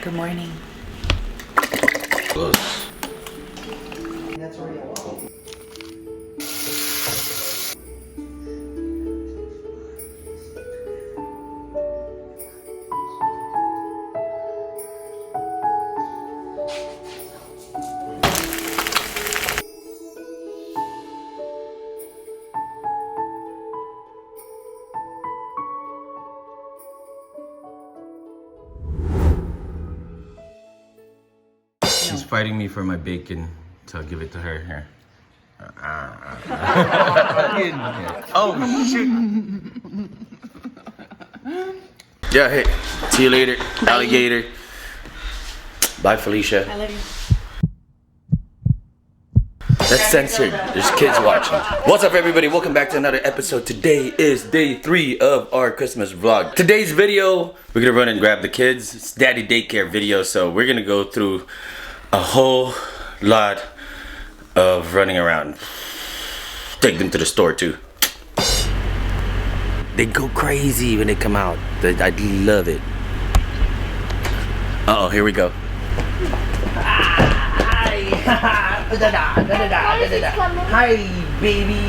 Good morning. Close. That's already a lot. She's fighting me for my bacon, so I'll give it to her here. Oh, shoot. Yeah, hey. See you later, alligator. Bye, Felicia. I love you. That's censored. There's kids watching. What's up, everybody? Welcome back to another episode. Today is day 3 of our Christmas vlog. Today's video, we're gonna run and grab the kids. It's Daddy Daycare video, so we're gonna go through a whole lot of running around. Take them to the store too. They go crazy when they come out. I love it. Uh oh, here we go. Hi, baby.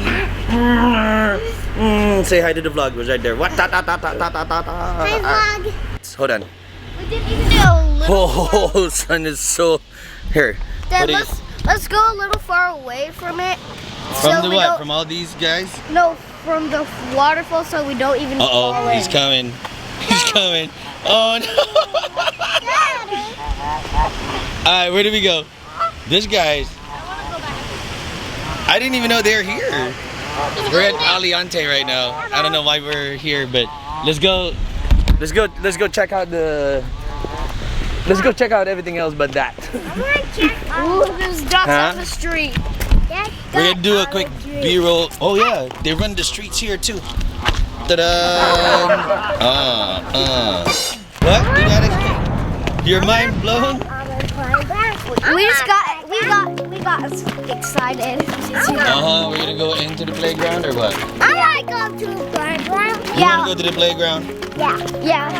Say hi to the vlog. Was right there. What? Hi, vlog. Hold on. We didn't even do a little. Oh, son is so. Here. Dad, let's go a little far away from it. From the what? From all these guys? No, from the waterfall, so we don't even. Uh-oh, he's coming. He's coming. Oh no. Alright, where do we go? This guy's. I didn't even know they're here. We're at Aliante right now. I don't know why we're here, but let's go check out the. Let's go check out everything else but that. Ooh, there's ducks on the street. We're gonna do a quick B-roll. Oh yeah, they run the streets here too. Ta-da! What? Do that again? You're mind blown? We got excited. We're gonna go into the playground or what? I wanna go to the playground. You wanna go to the playground? Yeah.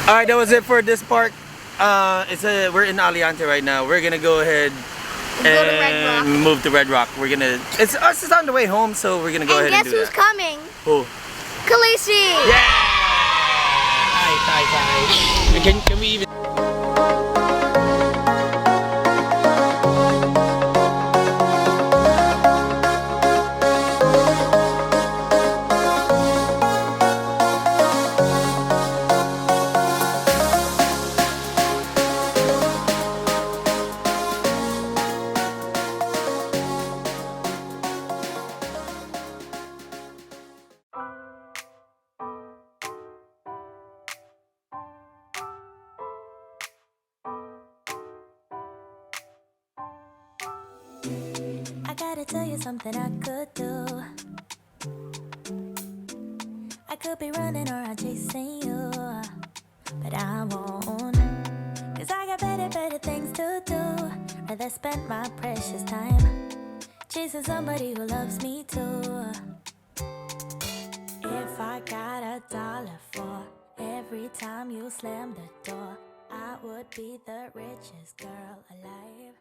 Alright, that was it for this park. We're in Aliante right now. We're gonna go ahead and move to Red Rock. We're gonna. It's on the way home, so we're gonna go ahead and do that. And guess who's coming? Who? Kahleesi. Yeah! Hi. Can we even? I gotta tell you something I could do. I could be running around chasing you, but I won't. Cause I got better things to do. Rather spend my precious time chasing somebody who loves me too. If I got $1 for every time you slam the door, I would be the richest girl alive.